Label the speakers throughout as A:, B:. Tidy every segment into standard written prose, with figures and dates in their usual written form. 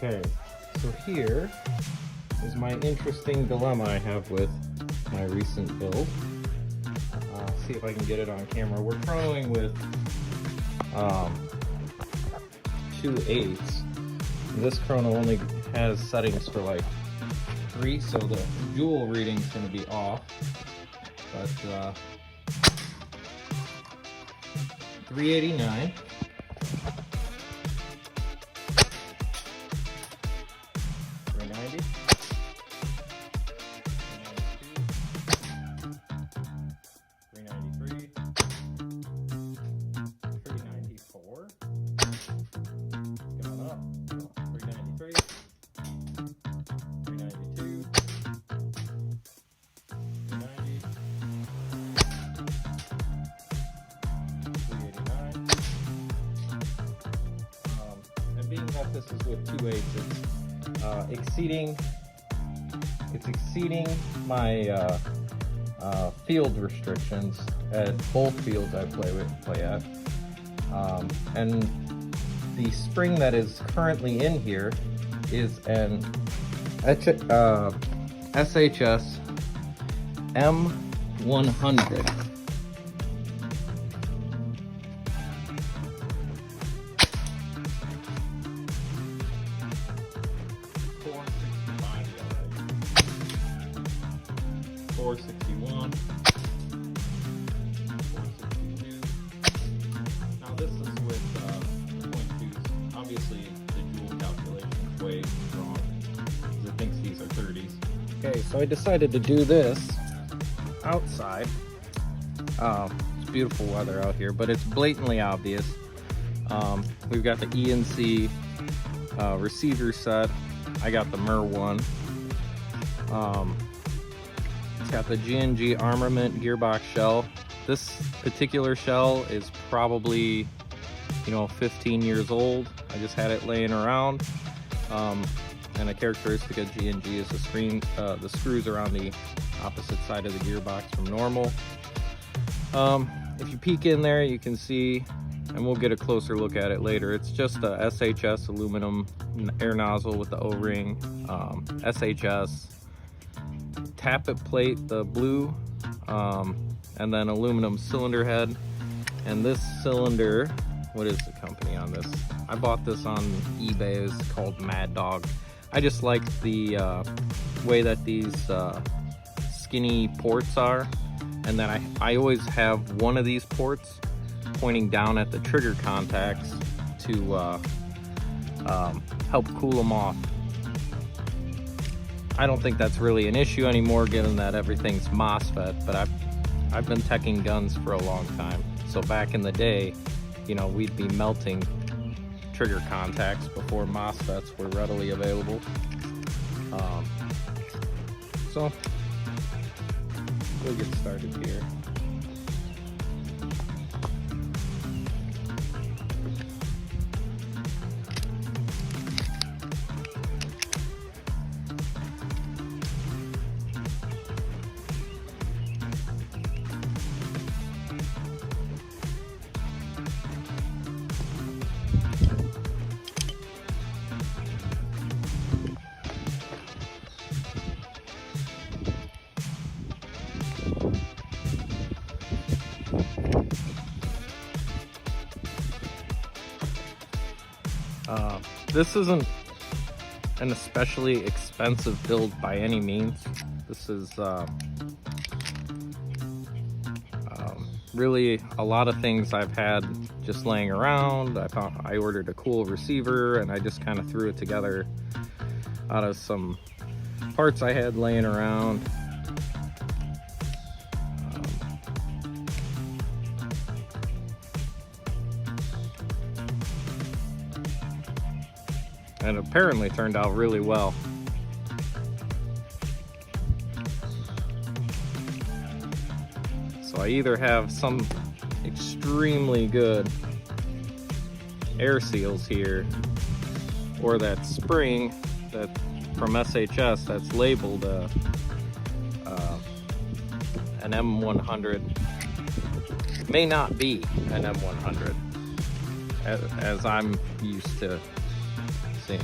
A: Okay, so here is my interesting dilemma I have with my recent build. See if I can get it on camera. We're chronoing with 2/8. This chrono only has settings for like 3, so the joule reading is going to be off. But 389. Being that this is with 2/8, it's exceeding my field restrictions at both fields I play at. And the spring that is currently in here is an SHS M100. $461, $462. Now this is with .2s. Obviously the joule calculation is way wrong because it thinks these are 30s. Okay, so I decided to do this outside. It's beautiful weather out here, but it's blatantly obvious. We've got the ENC receiver set. I got the MER one. It's got the G&G Armament gearbox shell. This particular shell is probably, 15 years old. I just had it laying around. And a characteristic of G&G is the screws are on the opposite side of the gearbox from normal. If you peek in there, you can see, and we'll get a closer look at it later, it's just a SHS aluminum air nozzle with the O-ring, SHS tappet plate, the blue, and then aluminum cylinder head. And this cylinder, what is the company on this? I bought this on eBay. It's called Mad Dog. I just like the way that these skinny ports are, and then I always have one of these ports pointing down at the trigger contacts to help cool them off. I don't think that's really an issue anymore, given that everything's MOSFET, but I've been teching guns for a long time. So back in the day, we'd be melting trigger contacts before MOSFETs were readily available. So we'll get started here. This isn't an especially expensive build by any means. This is really a lot of things I've had just laying around. I ordered a cool receiver and I just kind of threw it together out of some parts I had laying around. And apparently turned out really well. So I either have some extremely good air seals here, or that spring that from SHS that's labeled an M100 may not be an M100 as I'm used to seeing.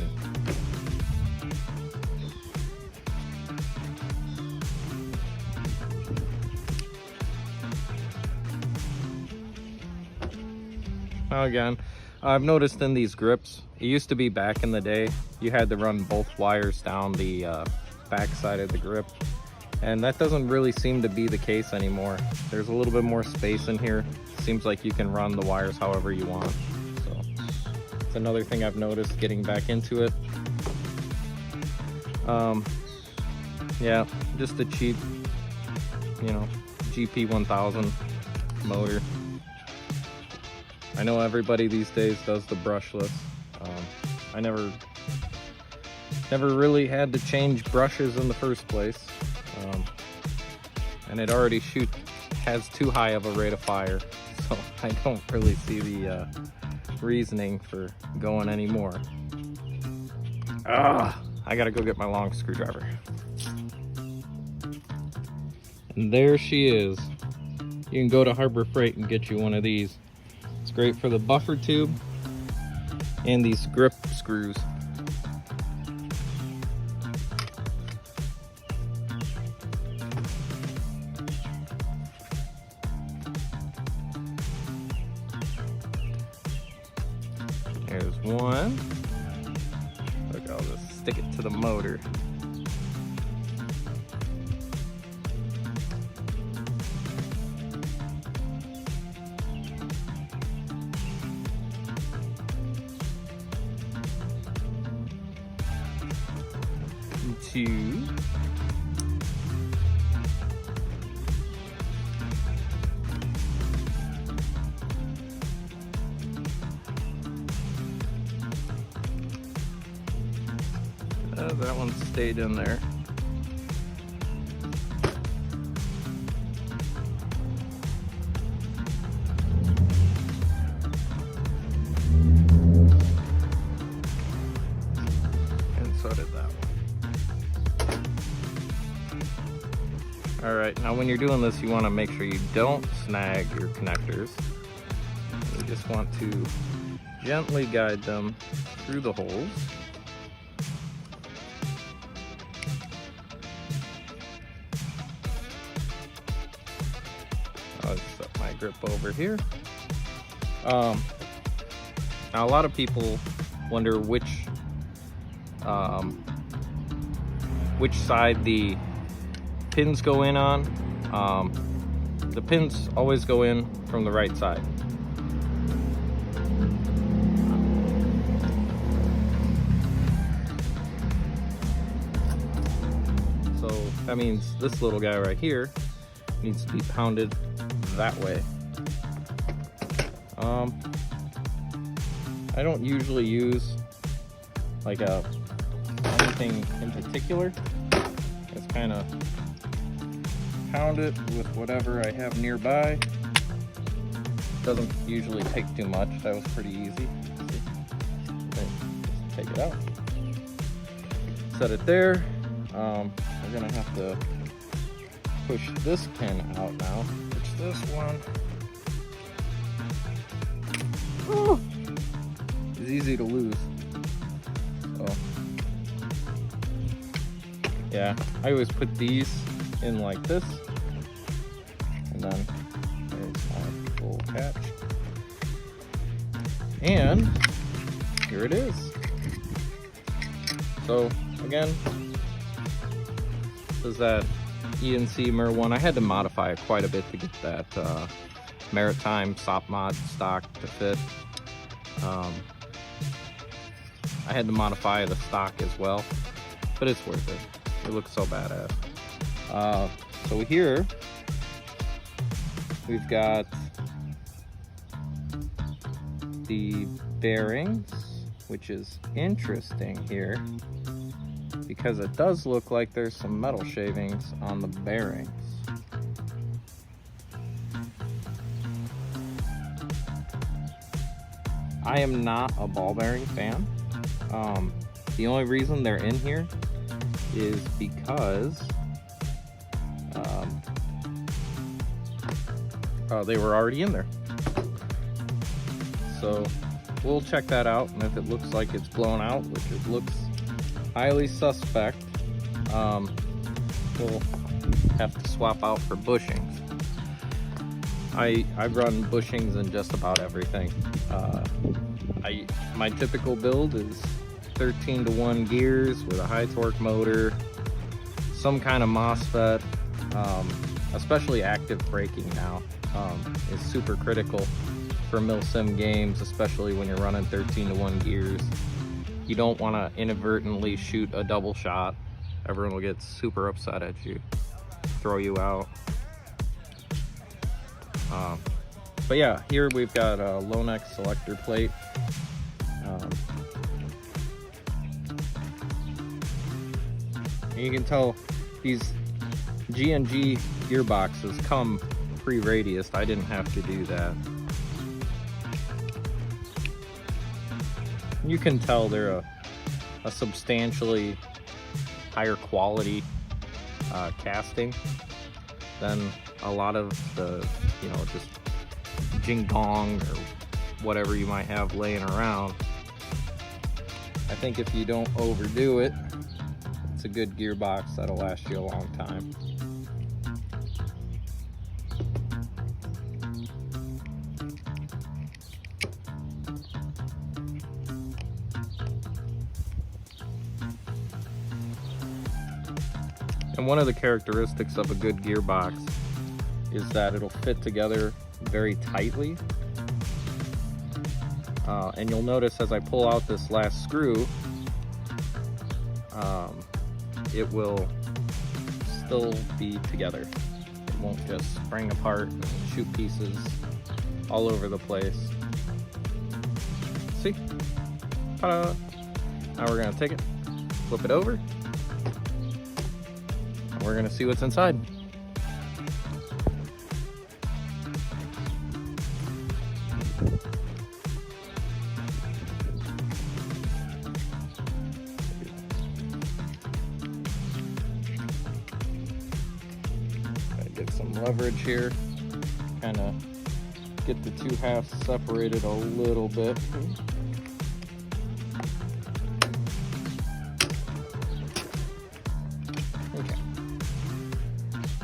A: again, I've noticed in these grips, it used to be back in the day, you had to run both wires down the back side of the grip. And that doesn't really seem to be the case anymore. There's a little bit more space in here. Seems like you can run the wires however you want. So it's another thing I've noticed getting back into it. Yeah, just a cheap, you know, GP 1000 motor. I know everybody these days does the brushless. I never really had to change brushes in the first place. And it already has too high of a rate of fire, so I don't really see the reasoning for going anymore. I gotta go get my long screwdriver. And there she is. You can go to Harbor Freight and get you one of these. It's great for the buffer tube and these grip screws. There's one. Look, I'll just stick it to the motor. Two. That one stayed in there. And so did that one. Alright, now when you're doing this, you want to make sure you don't snag your connectors. You just want to gently guide them through the holes. I'll set my grip over here. Now a lot of people wonder which side the pins go in on. The pins always go in from the right side. So that means this little guy right here needs to be pounded that way. I don't usually use like anything in particular. Just kind of pound it with whatever I have nearby. Doesn't usually take too much. That was pretty easy. Okay, just take it out. Set it there. We're gonna have to push this pin out now. Push this one. Oh, it's easy to lose. So, yeah, I always put these in like this, and then there's my full catch. And here it is. So again, this is that ENC Mer 1. I had to modify it quite a bit to get that Maritime Sop Mod stock to fit. I had to modify the stock as well, but it's worth it. It looks so badass. So here we've got the bearings, which is interesting here because it does look like there's some metal shavings on the bearings. I am not a ball bearing fan. The only reason they're in here is because they were already in there. So we'll check that out, and if it looks like it's blown out, which it looks highly suspect, we'll have to swap out for bushings. I run bushings in just about everything. My typical build is 13-to-1 gears with a high torque motor, some kind of MOSFET, especially active braking now is super critical for mil-sim games, especially when you're running 13-to-1 gears. You don't want to inadvertently shoot a double shot. Everyone will get super upset at you, throw you out. But yeah, here we've got a low neck selector plate. You can tell these G&G gearboxes come pre-radiused. I didn't have to do that. You can tell they're a substantially higher quality casting than a lot of the, you know, just jing-gong or whatever you might have laying around. I think if you don't overdo it, it's a good gearbox that'll last you a long time. And one of the characteristics of a good gearbox is that it'll fit together very tightly. And you'll notice as I pull out this last screw, it will still be together. It won't just spring apart and shoot pieces all over the place. See? Ta-da! Now we're gonna take it, flip it over, and we're gonna see what's inside. Get some leverage here, kind of get the two halves separated a little bit. Okay.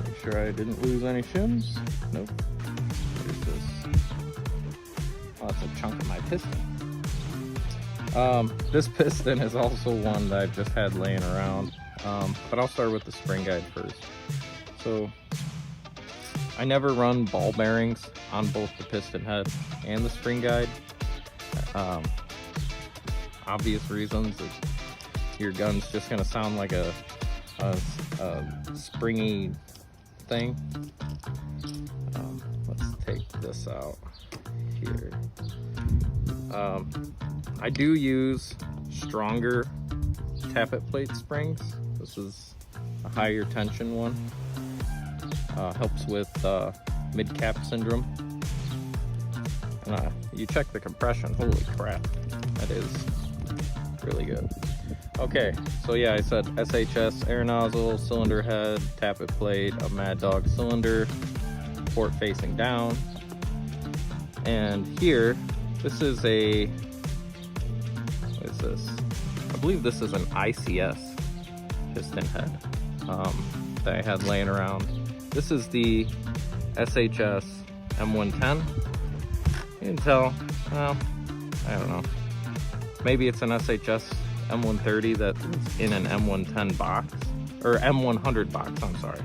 A: Make sure I didn't lose any shims. Nope. What is this? Oh, that's a chunk of my piston. This piston is also one that I've just had laying around, but I'll start with the spring guide first. So I never run ball bearings on both the piston head and the spring guide. Obvious reasons. Your gun's just gonna sound like a springy thing. Let's take this out here. I do use stronger tappet plate springs. This is a higher tension one. Helps with mid-cap syndrome. And you check the compression, holy crap, that is really good. Okay, so yeah, I said SHS air nozzle, cylinder head, tappet plate, a Mad Dog cylinder, port facing down. And here, this is a, what is this? I believe this is an ICS piston head that I had laying around. This is the SHS M110. You can tell, well, I don't know. Maybe it's an SHS M130 that's in an M110 box, or M100 box, I'm sorry.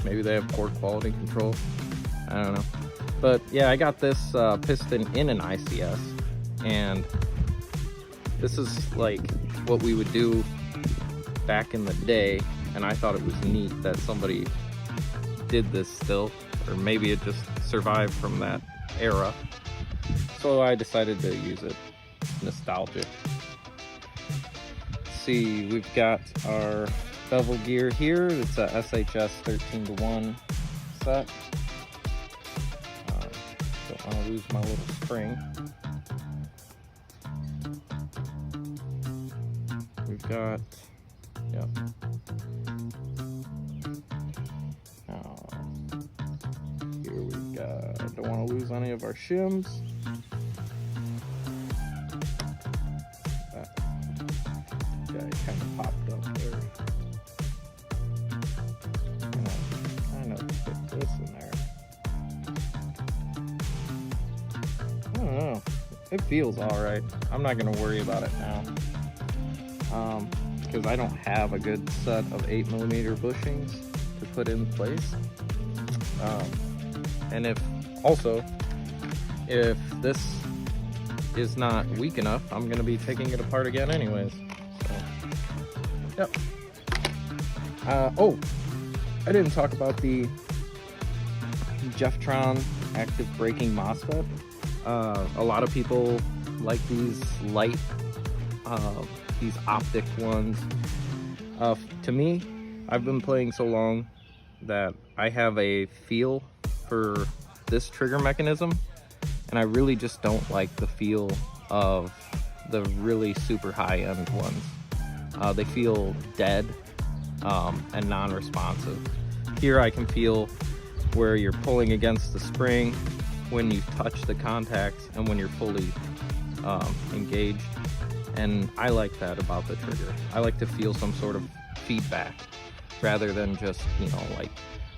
A: Maybe they have poor quality control. I don't know. But yeah, I got this piston in an ICS, and this is like what we would do back in the day. And I thought it was neat that somebody did this still, or maybe it just survived from that era. So I decided to use it. Nostalgic. Let's see, we've got our bevel gear here. It's a SHS 13-to-1 set. Don't want to lose my little spring. We've got, yep. Here we got, don't want to lose any of our shims. That guy kind of popped up there. Kind of it feels all right. I'm not gonna worry about it now, because I don't have a good set of 8mm bushings to put in place. And if this is not weak enough, I'm gonna be taking it apart again anyways. So, yep. Oh, I didn't talk about the Jeftron active braking MOSFET. A lot of people like these light, these optic ones. To me, I've been playing so long that I have a feel for this trigger mechanism, and I really just don't like the feel of the really super high-end ones. They feel dead and non-responsive. Here I can feel where you're pulling against the spring, when you touch the contacts, and when you're fully engaged. And I like that about the trigger. I like to feel some sort of feedback rather than just, you know, like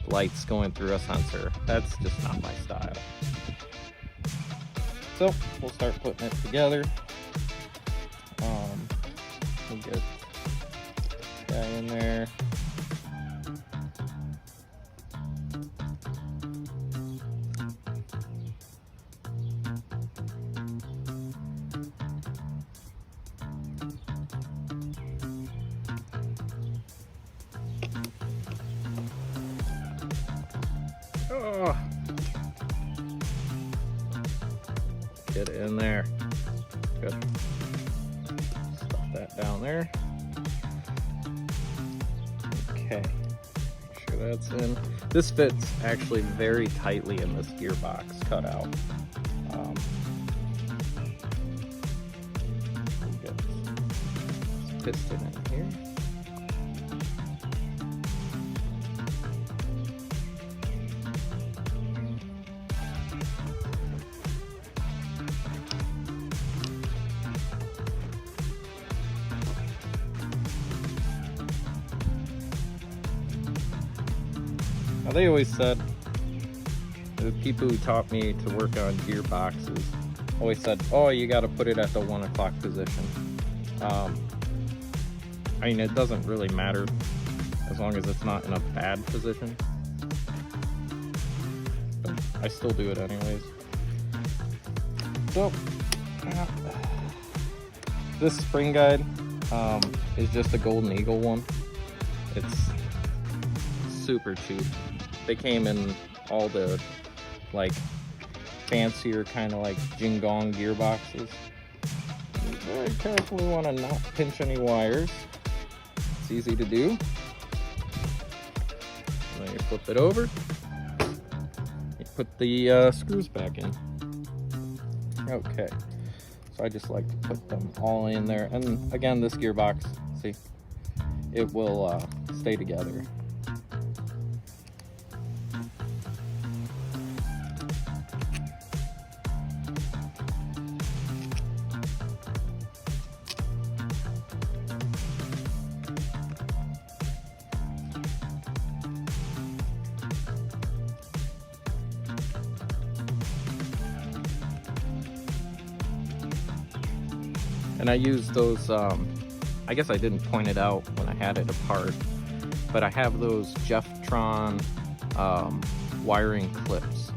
A: lights going through a sensor. That's just not my style. So we'll start putting it together. We'll get this guy in there. Oh. Get it in there. Good. Stuff that down there. Okay. Make sure that's in. This fits actually very tightly in this gearbox cutout. Get this piston in here. Now, they always said, the people who taught me to work on gearboxes always said, oh, you got to put it at the 1 o'clock position. I mean, it doesn't really matter as long as it's not in a bad position. But I still do it anyways. So, this spring guide is just a Golden Eagle one. It's super cheap. They came in all the like fancier kind of like Jingong gearboxes. You very carefully want to not pinch any wires. It's easy to do. And then you flip it over. You put the screws back in. Okay. So I just like to put them all in there. And again, this gearbox, see, it will stay together. And I use those, I guess I didn't point it out when I had it apart, but I have those Jeftron wiring clips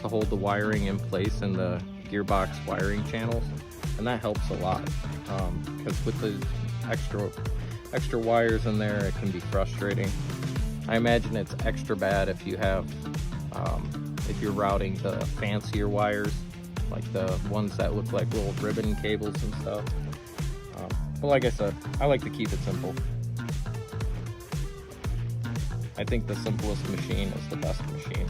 A: to hold the wiring in place in the gearbox wiring channels, and that helps a lot, because with the extra wires in there, it can be frustrating. I imagine it's extra bad if you have, if you're routing the fancier wires, like the ones that look like little ribbon cables and stuff. But like I said, I like to keep it simple. I think the simplest machine is the best machine.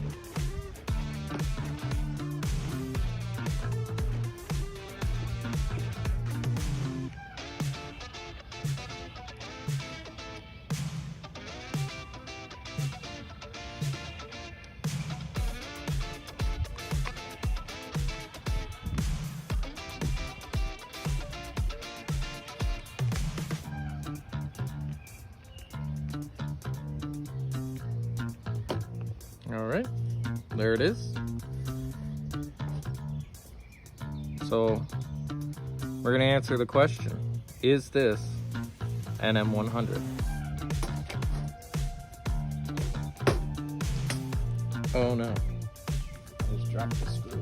A: All right, there it is. So we're gonna answer the question, is this an M100? Oh no, I just dropped the screw.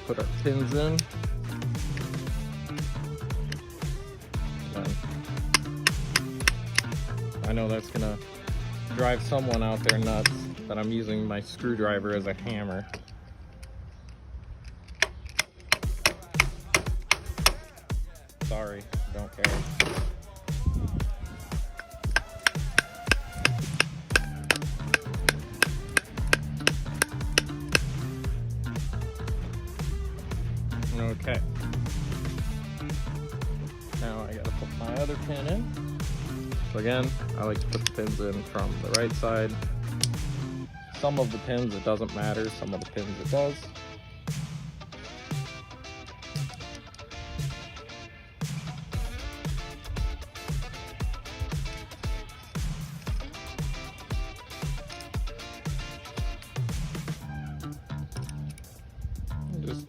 A: Put our pins in. I know that's gonna drive someone out there nuts that I'm using my screwdriver as a hammer. Sorry, don't care. Okay. Now I gotta put my other pin in. So again, I like to put the pins in from the right side. Some of the pins it doesn't matter, some of the pins it does. Just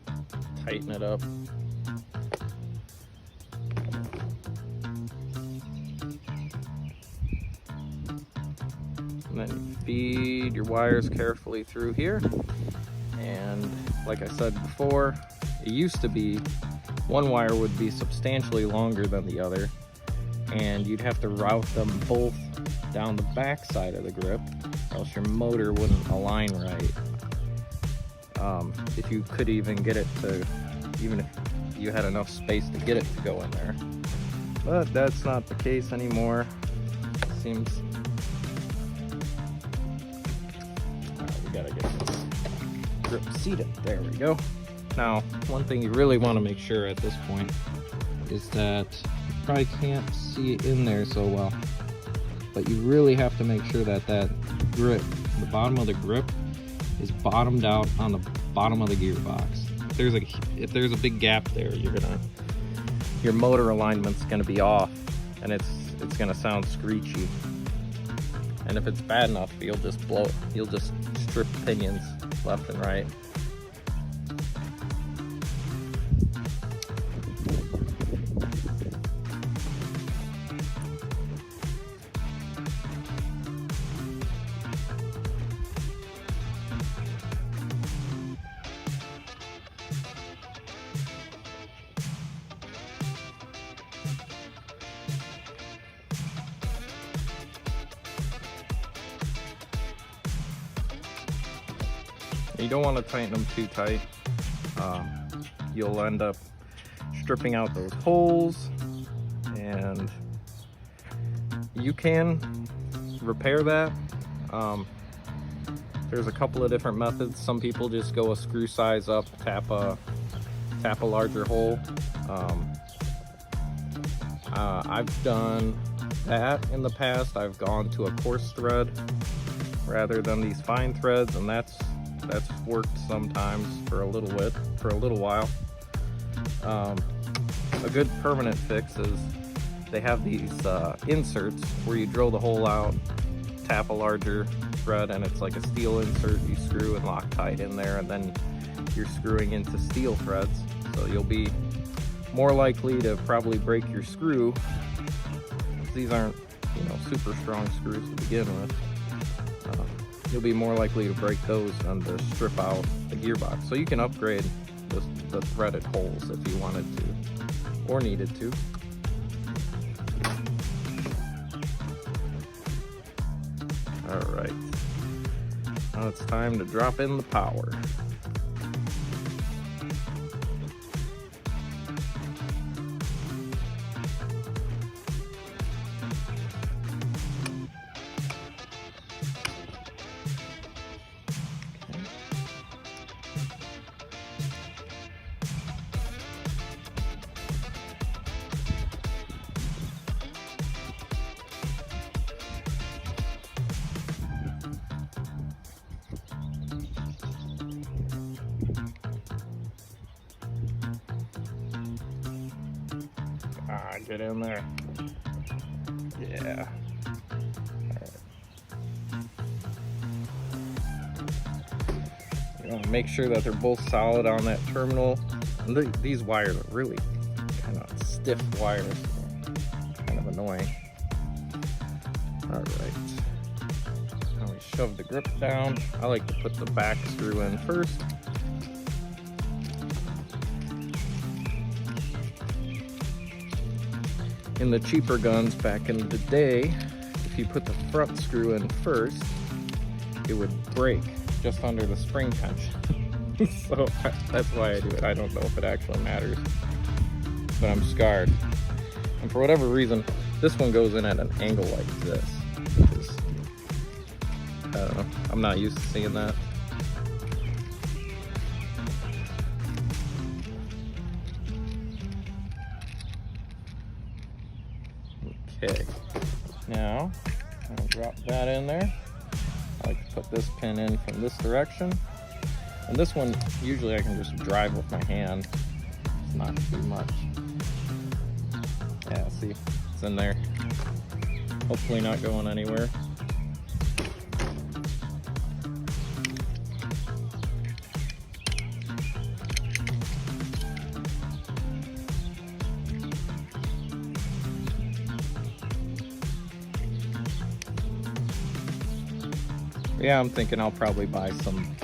A: tighten it up. And then you feed your wires carefully through here. And like I said before, it used to be one wire would be substantially longer than the other, and you'd have to route them both down the back side of the grip, else your motor wouldn't align right. If you could even get it to, even if you had enough space to get it to go in there. But that's not the case anymore. It seems we gotta get this grip seated. There we go. Now, one thing you really want to make sure at this point is that you probably can't see in there so well, but you really have to make sure that that grip, the bottom of the grip, is bottomed out on the bottom of the gearbox. If there's a big gap there, your motor alignment's gonna be off, and it's gonna sound screechy. And if it's bad enough, you'll just strip pinions left and right. You don't want to tighten them too tight. You'll end up stripping out those holes, and you can repair that. There's a couple of different methods. Some people just go a screw size up, tap a larger hole. I've done that in the past. I've gone to a coarse thread rather than these fine threads, and that's worked sometimes for a little while. A good permanent fix is they have these inserts where you drill the hole out, tap a larger thread, and it's like a steel insert you screw and lock tight in there, and then you're screwing into steel threads. So you'll be more likely to probably break your screw. These aren't, super strong screws to begin with. You'll be more likely to break those than to strip out the gearbox. So you can upgrade the threaded holes if you wanted to or needed to. All right, now it's time to drop in the power. Get in there. Yeah. You want to make sure that they're both solid on that terminal. And these wires are really kind of stiff wires, kind of annoying. All right, now we shove the grip down. I like to put the back screw in first. In the cheaper guns back in the day, if you put the front screw in first, it would break just under the spring tension. So that's why I do it. I don't know if it actually matters, but I'm scarred. And for whatever reason, this one goes in at an angle like this, which is, I don't know, I'm not used to seeing that. Okay, now I'll drop that in there. I like to put this pin in from this direction. And this one, usually I can just drive with my hand. It's not too much. Yeah, see, it's in there. Hopefully not going anywhere. Yeah, I'm thinking I'll probably buy some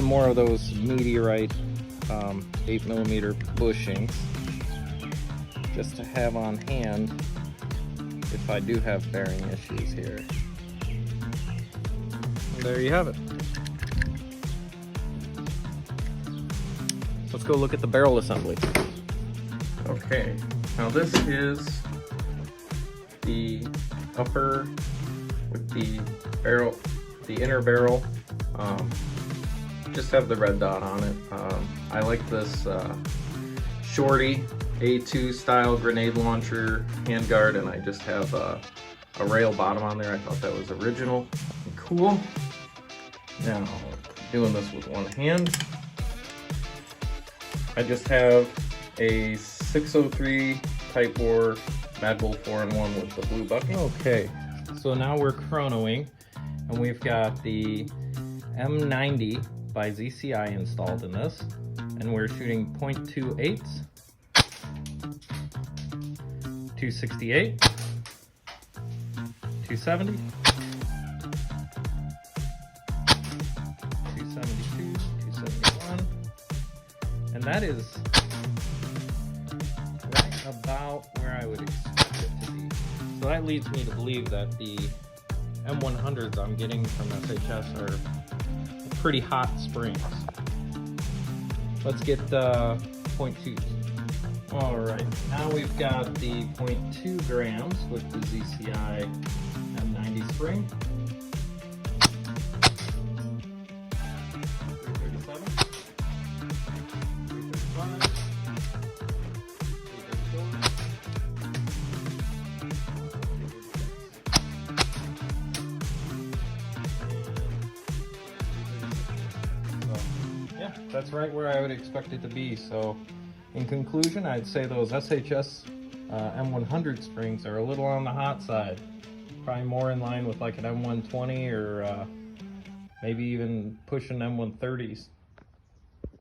A: more of those meteorite 8mm bushings just to have on hand if I do have bearing issues here. And there you have it. Let's go look at the barrel assembly. Okay, now this is the upper with the barrel, the inner barrel. Just have the red dot on it. I like this Shorty A2 style grenade launcher handguard, and I just have a rail bottom on there. I thought that was original and cool. Now, doing this with one hand, I just have a 603 Type bore Mad Bull 4-in-1 with the blue bucket. Okay, so now we're chronoing, and we've got the M90 by ZCI installed in this, and we're shooting .28, 268, 270, 272, 271, and that is right about where I would expect it to be. So that leads me to believe that the M100s I'm getting from SHS are pretty hot springs. Let's get the 0.2s. All right, now we've got the 0.2 grams with the ZCI M90 spring. 337, 335, 334. Yeah, that's right where I would expect it to be. So in conclusion, I'd say those SHS M100 springs are a little on the hot side. Probably more in line with like an M120 or maybe even pushing M130s.